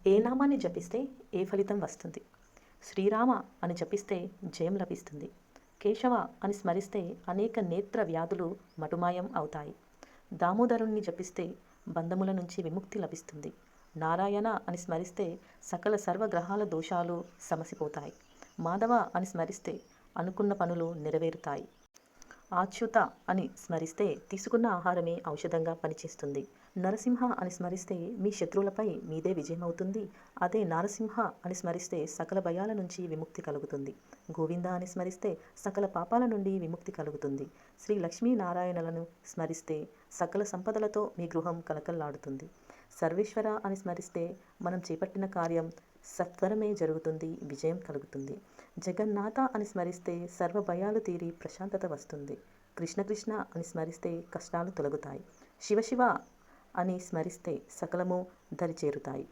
ఏ నామాన్ని జపిస్తే ఏ ఫలితం వస్తుంది? శ్రీరామ అని జపిస్తే జయం లభిస్తుంది. కేశవ అని స్మరిస్తే అనేక నేత్ర వ్యాధులు మటుమాయం అవుతాయి. దామోదరుణ్ణి జపిస్తే బంధముల నుంచి విముక్తి లభిస్తుంది. నారాయణ అని స్మరిస్తే సకల సర్వగ్రహాల దోషాలు సమసిపోతాయి. మాధవ అని స్మరిస్తే అనుకున్న పనులు నెరవేరుతాయి. అచ్యుత అని స్మరిస్తే తీసుకున్న ఆహారమే ఔషధంగా పనిచేస్తుంది. నరసింహ అని స్మరిస్తే మీ శత్రువులపై మీదే విజయమవుతుంది. అదే నారసింహ అని స్మరిస్తే సకల భయాల నుంచి విముక్తి కలుగుతుంది. గోవింద అని స్మరిస్తే సకల పాపాల నుండి విముక్తి కలుగుతుంది. శ్రీ లక్ష్మీనారాయణలను స్మరిస్తే సకల సంపదలతో మీ గృహం కలకల్లాడుతుంది. సర్వేశ్వర అని స్మరిస్తే మనం చేపట్టిన కార్యం సత్వరమే జరుగుతుంది, విజయం కలుగుతుంది. జగన్నాథ అని స్మరిస్తే సర్వ భయాలు తీరి ప్రశాంతత వస్తుంది. కృష్ణ కృష్ణ అని స్మరిస్తే కష్టాలు తొలగుతాయి. శివ శివ అని స్మరిస్తే సకలము దరిచేరుతాయి.